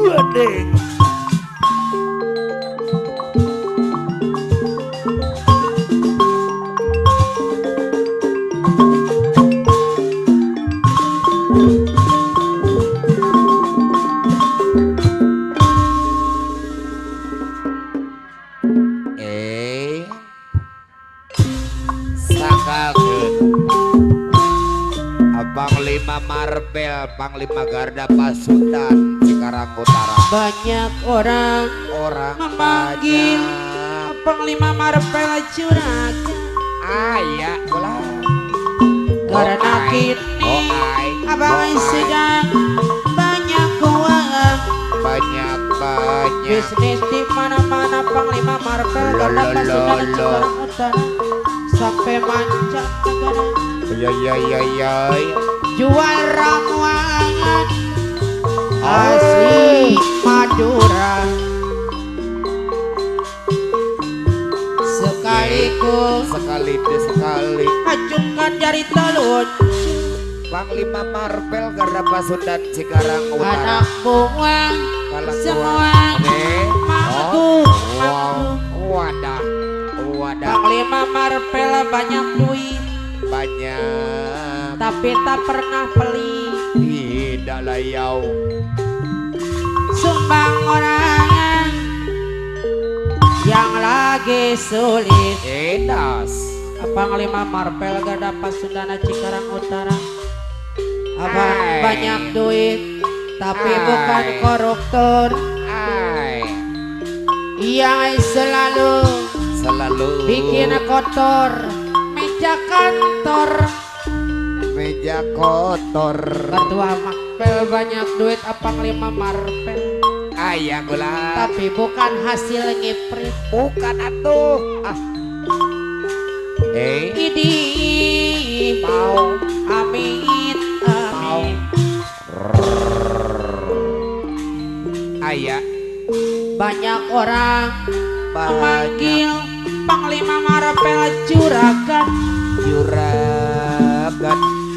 Wadeng. Panglima Marpel, Panglima Garda Pasundan Cikarang Utara. Banyak orang memanggil Panglima Marpel Juragan. Ayah bola. Karena kini abang sedang banyak uang, banyak bisnis di mana-mana. Panglima Marpel Garda Pasundan Cikarang Utara sampai mancanegara. Ya. Jual ramuan asli Madura, sekali acungkan jari telur. Panglima Marpel Garda Pasundan Cikarang Utara. Anak buah semua mampu. Wadah. Panglima Marpel banyak duit, banyak tapi tak pernah beli. Tidak layau. Sumbang orang yang lagi sulit. Edas. Panglima Marpel Garda Pasundan Cikarang Utara. Abang banyak duit, tapi bukan koruptor. Yang selalu bikin kotor meja kantor. Meja kotor. Ketua Marpel banyak duit. Panglima Marpel Ayah gula. tapi bukan hasil ngiprit. Bukan atuh. Idi Mau. amin. Ayah Banyak orang memanggil banyak Panglima Marpel Juragan.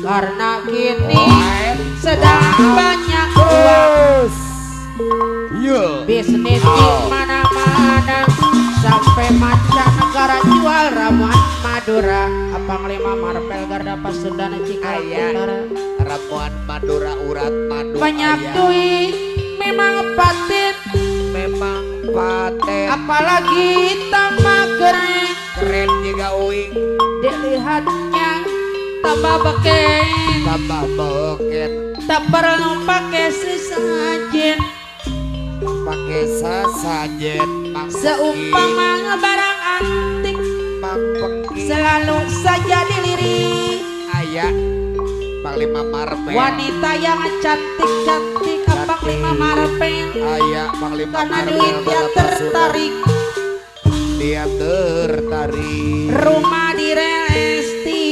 Karena kini sedang banyak uang, bisnis di mana-mana sampai mancanegara jual ramuan Madura. Panglima Marpel Garda Pasundan Cikarang Utara. Ramuan Madura urat madu. Banyak duit memang paten, apalagi tambah keren juga uing. dilihatnya tambah beken, tak perlu pakai sesajen. Pakai sasajen Seumpama barang antik selalu saja dilirik. Ayah Panglima Marpel. Wanita yang cantik-cantik Panglima Marpel. Ayah Panglima Karena Marpel duit dia tertarik. Rumah di Relesti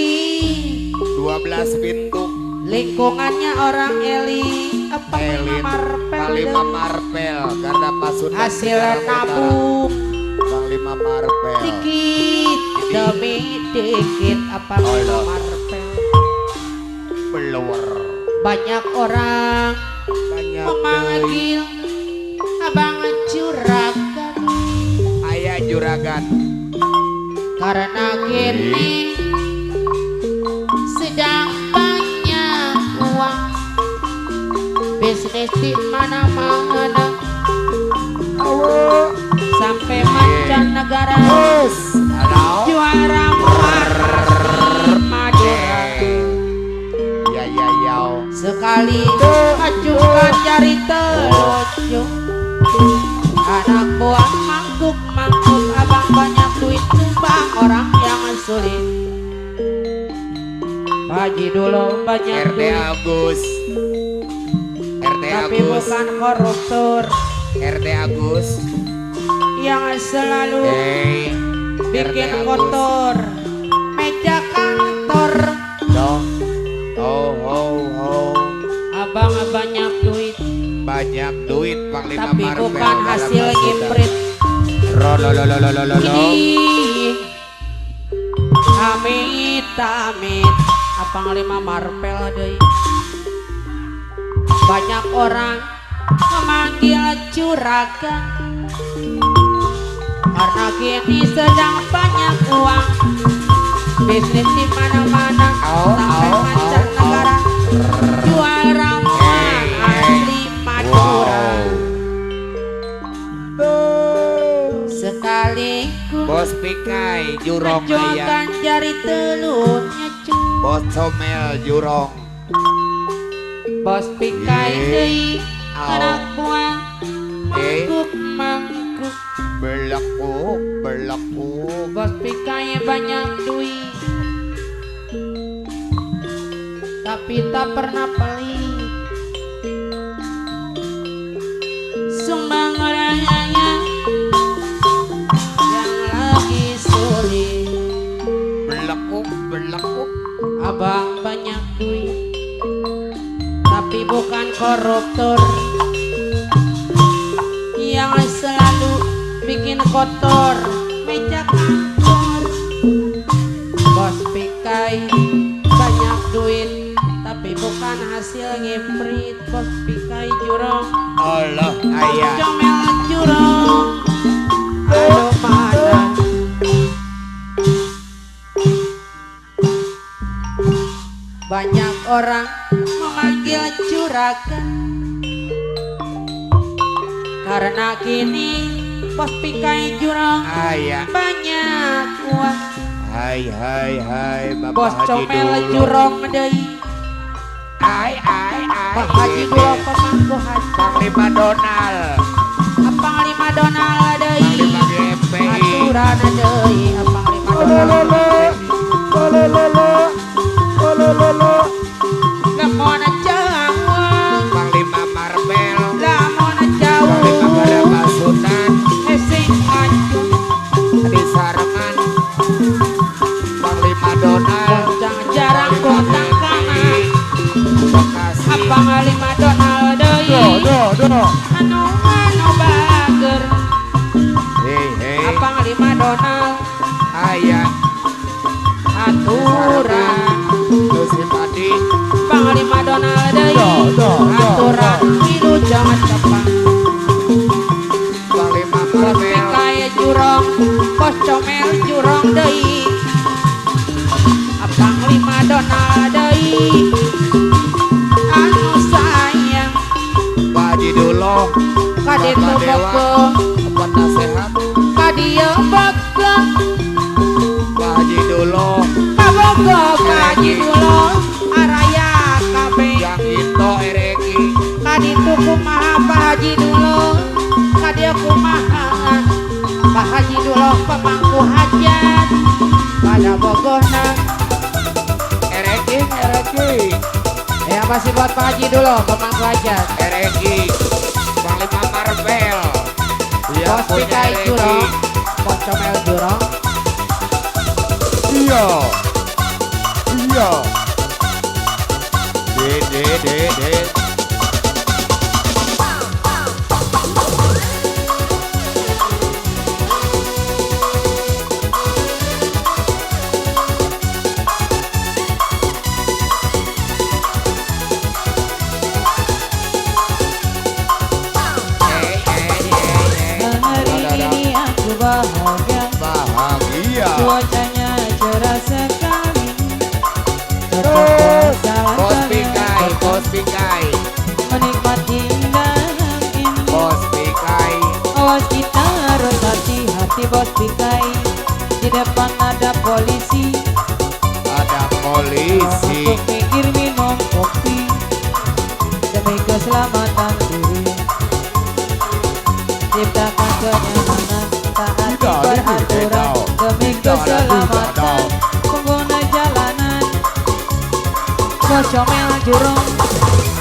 12 pintu. lingkungannya orang elit. Panglima Marpel Garda Pasundan hasil Cikarang Utara. nabung Panglima Marpel dikit demi dikit. Panglima Marpel Belur. banyak orang memanggil abang Juragan. Ayah Juragan. Karena kini sedang banyak uang, bisnis di mana-mana sampai mancanegara juara Madura. Sekali acungkan jari telunjuk, anak buah mangkuk abang banyak duit tumbang orang yang sulit. Haji dulu banyak RT duit Agus. tapi bukan koruptor. RT Agus yang selalu bikin RT Agus. kotor meja kantor. Abang banyak duit Panglima tapi Marpel bukan Garda hasil Pasundan. ngiprit. Amit. Panglima Marpel deui. Banyak orang memanggil juragan karena kini sedang banyak uang, bisnis di mana-mana sampai mancanegara, jual ramuan asli Madura. Sekaligus Bos Pikai Jurong menjualkan ayah. jari telurnya cu. Bos Comel Jurong. Bos Pikai deui anak buah mangkuk. Belekuk. Bos Pikai banyak duit tapi tak pernah pelit. Sumbang orangnya yang lagi sulit. Belekuk. Abang banyak duit tapi bukan koruptor yang selalu bikin kotor meja kantor. Bos Pikai banyak duit tapi bukan hasil ngeprit. Bos Pikai Jurong, Allah ayah. comel Jurong, aduh mana. Banyak orang memanggil juragan karena kini Bos Pikai Jurong Ayah. banyak uang. Hai Bapak Bos Haji Comel Dulung. Jurong deui. Ai. Pak Haji Dulong pemangku haji. Panglima Donald. Panglima Donald deui. Panglima GPI. Aturan deui Panglima Donald. Lamun jauh, Panglima Marvel. lamun Panglima jauh, Garaba Sunan. sing anjung Di Sarangan. Panglima Donald. boncang jarang bontang kana. Bekasi. Panglima Donald deui. Anu bager. Hei. Panglima Donald Ayah. aturan. Lusi Padi. Panglima Donald deui. Aturan hidu jangan cepang. Panglima Bos Marvel. Pikai Jurong, Bos Comel Jurong deui. Panglima Donald deui. Anu sayang Pak Haji Dulung. kaditu Bapak Dewa. beukeung, Apa nasehat? kadieu beukeung, Pak Haji Dulung. kabogoh Pak Haji Dulong, araya kabeh. Yang itu Ereki. Kaditu kumaha Pak Haji Dulong, kadieu kumaha Pak Haji Dulong pemangku hajat pada bogohna. Ereki. Ya masih buat Pak Haji Dulong pemangku hajat. Ereki. Panglima Marvel. Yang Bos punya Pikai Ereki. Jurong, Bos Comel Jurong. Iya. De. Hari ini aku bahagia, Bahagia. cuacanya cerah sekali. Terus. Jalan-jalan Bos Pikai. menikmati indah ini. Bos Pikai. Awas kita harus hati-hati Bos Pikai. Di depan ada polisi. Ada polisi. Untuk mikir minum kopi demi keselamatan diri. Ciptakan kenyamanan, taati peraturan demi keselamatan pengguna jalanan. Bos Comel Jurong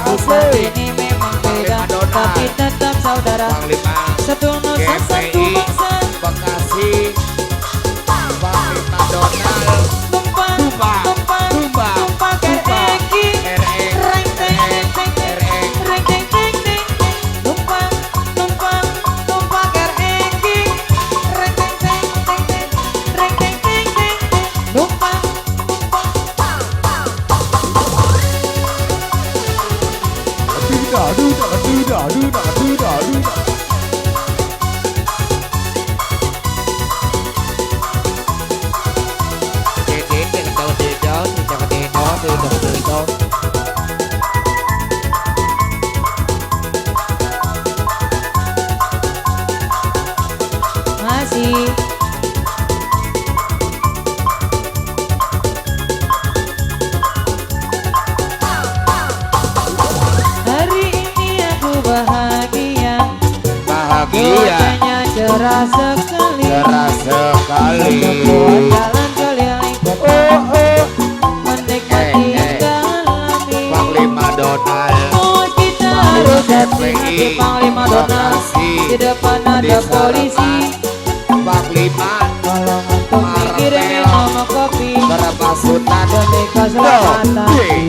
di saat ini memang beda, tapi tetap saudara. Panglima Satu nusa satu GPI. bangsa. Bekasi. Panglima Donald. Tumpang, Tumpang, tumpang, tumpang, tumpang ke tumpang. Eki. RX. Reng teng teng teng teng. RX. Reng teng teng teng. Tumpang, tumpang, tumpang ke Eki. Reng teng teng teng teng. Reng teng teng teng teng. Tumpang, tumpang. Tidak. Masih. Hari ini aku bahagia. Cuacanya cerah sekali. Cerah sekali. Buat jalan keliling kota. Menikmati alami. Panglima Donald. Oh, kita harus hati-hati Panglima Donald. Di depan ada polisi. Panglima Tolong untuk mikirin nama kopi berpasutan demi keselamatan diri.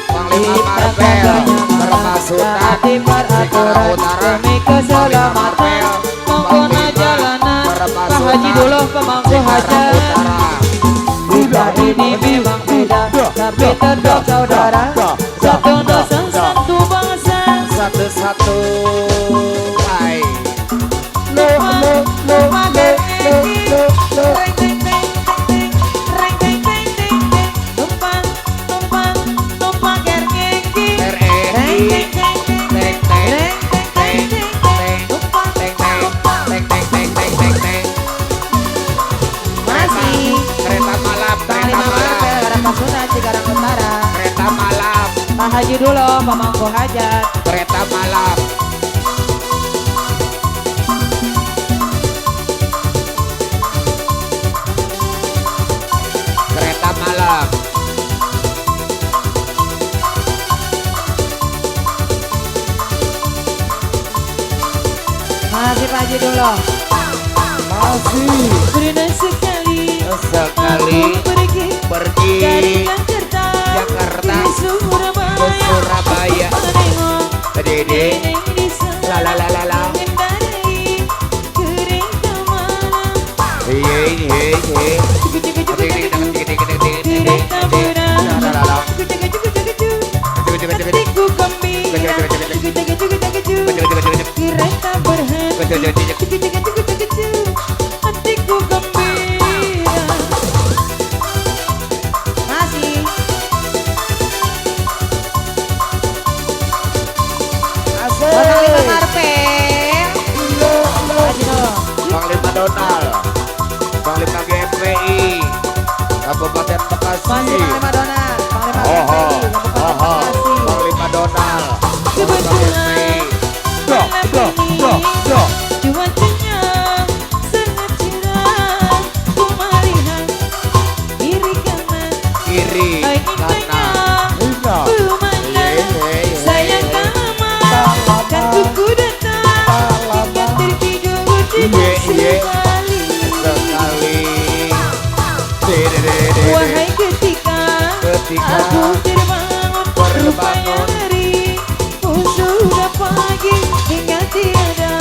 Panglima Kita Marvel kagaknya berpasutan taati peraturan demi keselamatan pengguna jalanan. Pak Haji dulu pemangku hajat. Kita ini memang beda tapi tetap saudara. Satu dosa satu bangsa. Satu-satu. Hai. Kereta malam. Pak Haji dulu pemangku hajat. Kereta malam. Kereta malam. Masih Pak Haji dulu. Masih. Pernah sekali Sekali aku pergi pergi dari Jakarta Jakarta ke Surabaya, ke Surabaya. menengok Dede. nenek di sana La la la la la. mengendarai kereta malam. Hei. Kereta berat, hatiku gembira. Kereta berhenti, hatiku gembira. Masih. Panglima Marvel. Panglima Donald. Panglima GPI. Kabupaten Bekasi. Masih Panglima Donald. Panglima Oh, GPI, oh, Kabupaten oh, oh. Bekasi. Panglima Donald. Kebetulan malam ini cuacanya sangat cerah. Ku melihat kiri kanan, Kiri ingin kanan. tanya bermana. Saya kamar dan kuku datang hingga tertidur tidak sekali. Sekali. Wahai ketika aku terbangun, rupanya hari sudah pagi hingga tiada.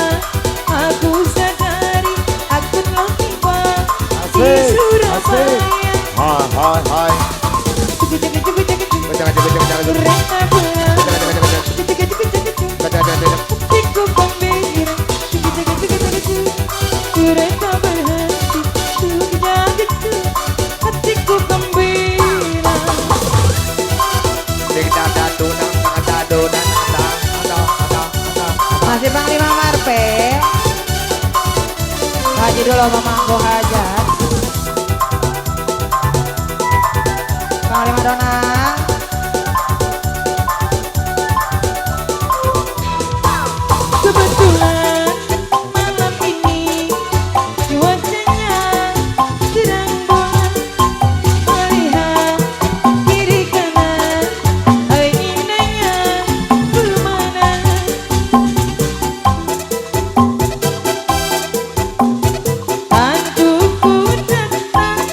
Aku sadari aku telah tiba di Surabaya. Hai. Kereta berat, hatiku gembira. Kereta berhenti, hatiku gembira. Masih Panglima Marvel. Haji dulu pemangku hajat. Panglima Donald. Kebetulan malam ini cuacanya terang bulan. Melihat kiri kanan, indahnya pemandangan. Hantuku datang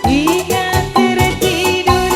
hingga tertidur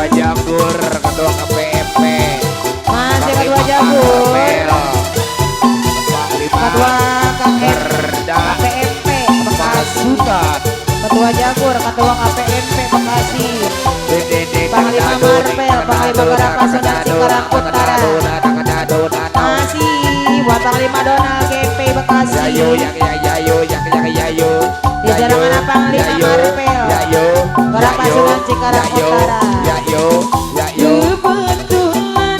Ketua Jagur, Ketua KPMP, Masih ketua Jagur, ketua Gerda KPMP Bekasi, Pasutan, ketua Jagur, ketua KPMP Bekasi, BDD Panglima Marpel, Panglima Gerakan Sunda Cikarang Utara. Masih buat Panglima Donald GP Bekasi. Yayo, yayo, yayo, Jajaran Panglima Marpel, Gerakan Sunda Cikarang Utara. Yayo, yayo. Kebetulan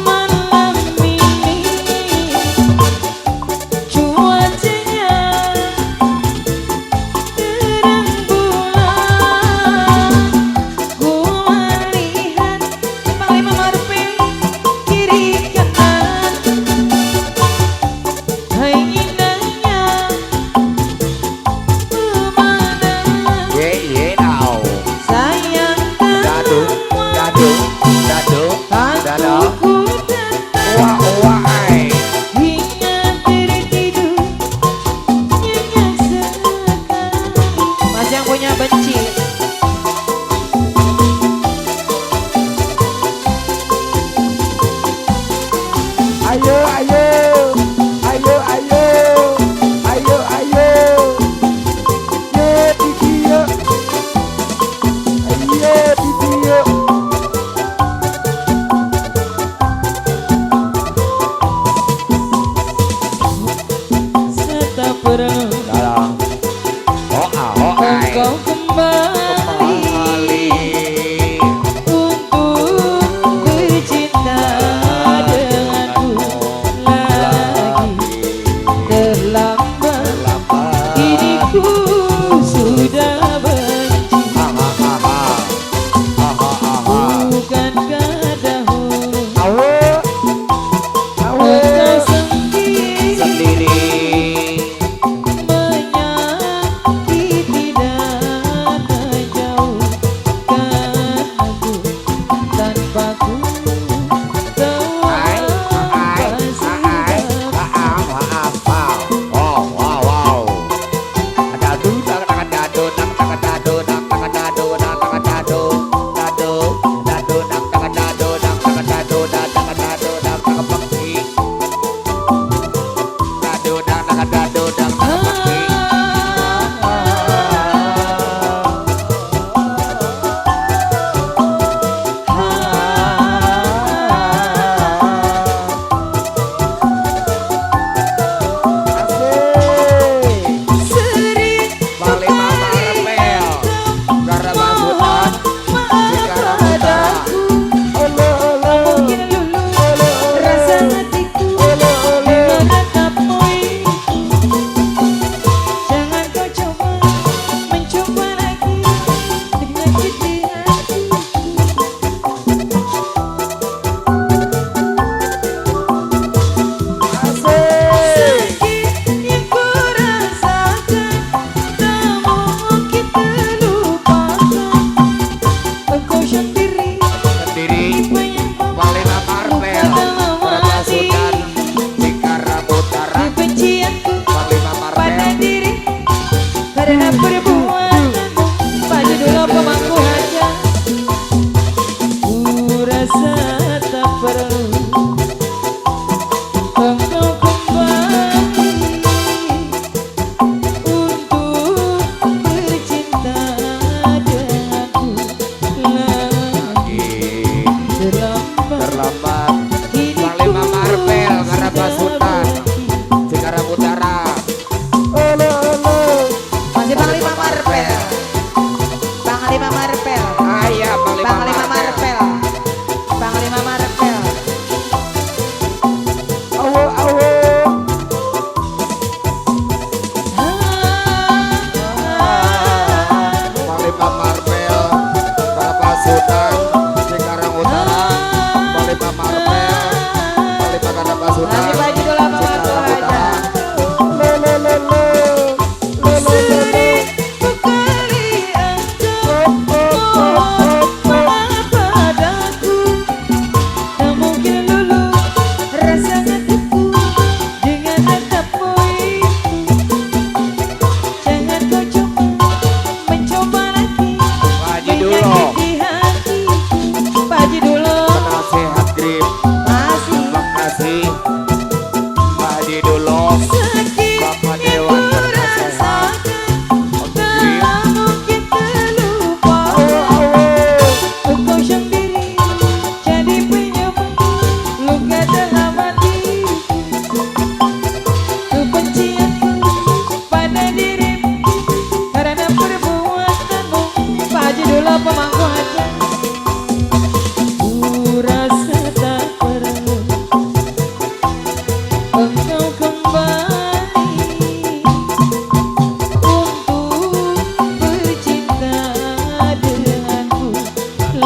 malam ini cuacanya terang bulan. Gua lihat Panglima Marpel kiri kanan, hai indahnya pemandangan. Ye now. Sayang Dadu, dadu, dadu, dadu. Aku tetap Wah, wah, ai. hingga tertidur nyenyak sekali. Mas yang punya benci. Ayo, ayo, ayo, ayo, ayo, ayo. Ye, Titi, yo. Ye, Titi, yo. Tak perlu Dalam. Oh, oh, ai. engkau kembali untuk bercinta denganku lagi. Terlambat kini ku sudah benci.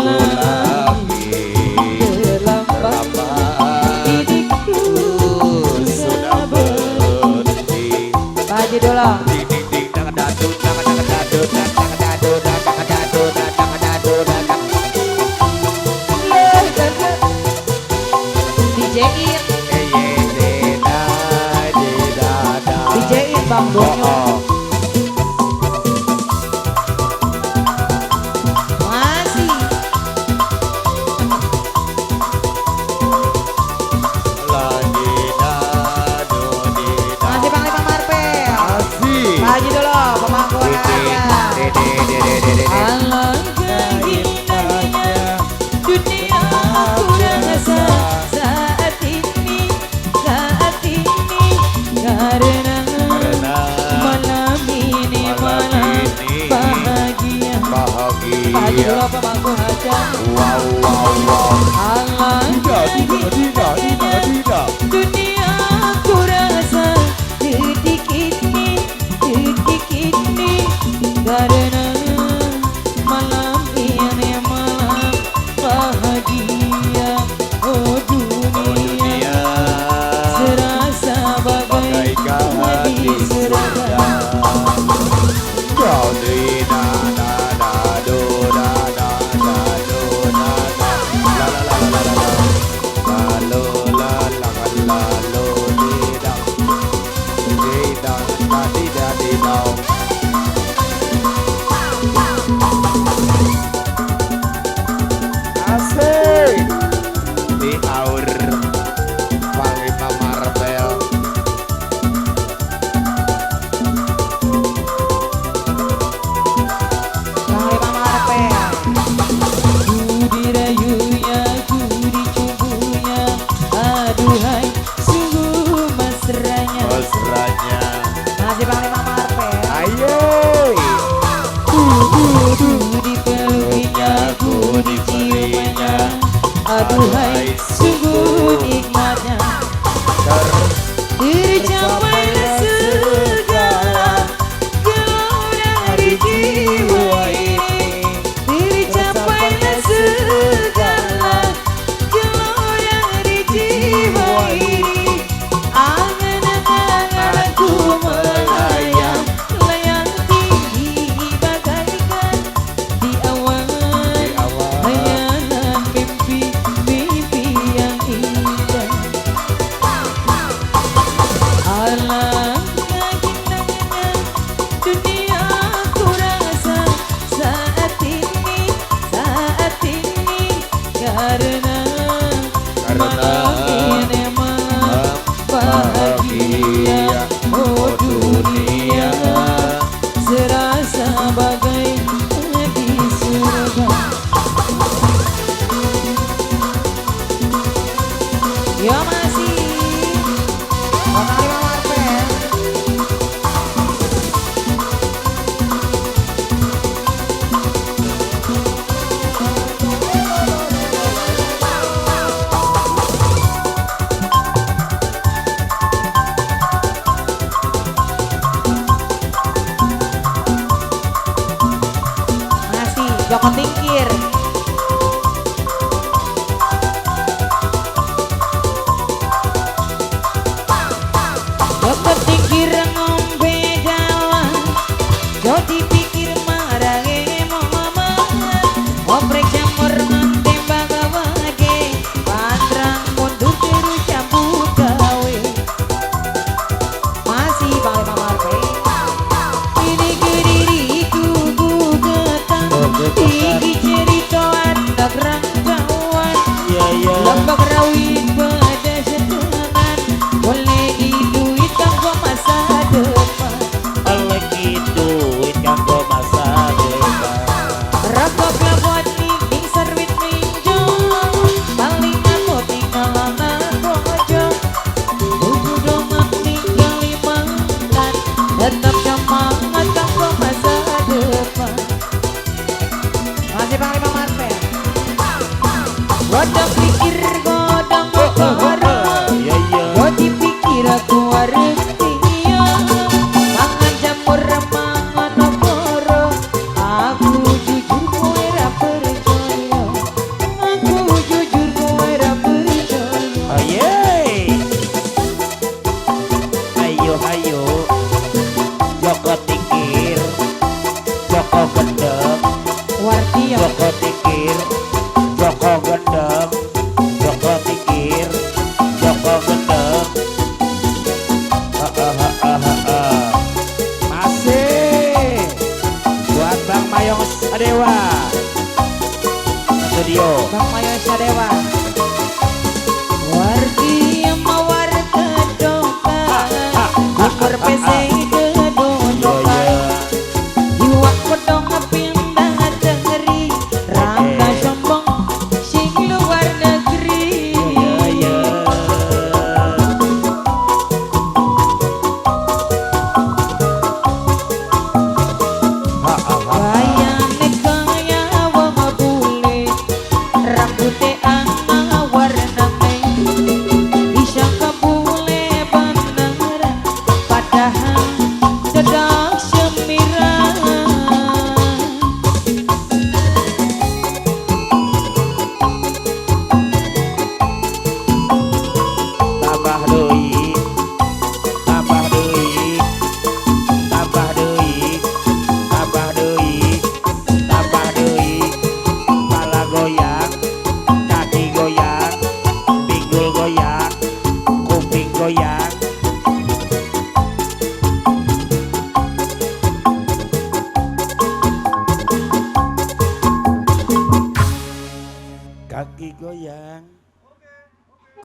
lagi terlambat terlambat diriku sudah berhenti. Pak Haji dulu. Ding ding ding dang dadut dang dang dadut dang dang dadut dang dang dadut dang dang dadut dang dang. DJ-in Deda. DJ-in Bang Donyo. Masih Lagi dadu dida. Masih Bang Lima Marpel. Asik. Pak Haji dulu pemangkuan aja. Alangkah indahnya dunia aku rasa saat ini karena malam ini malam bahagia. Pak Haji dulu pemangku aja. Wow wow wow. Alangkah Dida. dunia aku rasa detik ini karena malam ini malam bahagia. Oh dunia serasa bagaikan di surga. Kau dida da da do da da da do da da. La la la la la la. La lo la la la lo dida. Dida da dida dida. Asik di aur Panglima Marvel. Bang Lima Marpel. Ku dirayunya, ku dicubunya, aduhai sungguh mesranya. Mesranya. Masih Bang Lima Marpel. Ayo. Ku dipelukinya, ku diciumnya, aduhai sungguh nikmatnya. Tercapai segala gelora di jiwa ini. Tercapai segala gelora di jiwa ini. Angan-anganku melayang, layang tinggi bagaikan di awan. Hayalan mimpi yang indah. Alangkah indahnya dunia ku rasa saat ini karena malam ini malam bahagia. Oh dunia serasa bagai di surga. Ya masih Bang Lima Marpel. Masih Joko Tingkir. Joko Tingkir ngombe jalan, jo dipikir marane mama. Oprek jamur tembak wage, pandrang mundur terus cabut gawe. Masih Bang Lima Marpel. Ini ke diriku ku ketang, iki cerita anak rangkauan. Lembak rawit pada setengan, boleh duit kanggo masa depan. Rokok labot ning serwit ninjo, paling aku tinggal anak kojo. Buku domak tinggal limangan, tetap semangat kanggo masa depan. Masih Bang Lima Marpel. Godang pikir godang koro, gua dipikir aku arepia. Mangan jamur mangan oporo, aku jujur kowe ra percaya. Studio. Bang Mayo Sadewa. Wargi mawar kedokan, umur pesei kedokan. Iwak kodong pindah negeri, rangga sombong sing luar negeri. Bayane kaya wong bule, rambute ana warna bisa kebule bener, padahal sedang semiran. Tambah deui, tambah deui, tambah deui, tambah deui, tambah deui. Kepala goyang, kaki goyang, pinggul goyang, kuping goyang. Kaki goyang.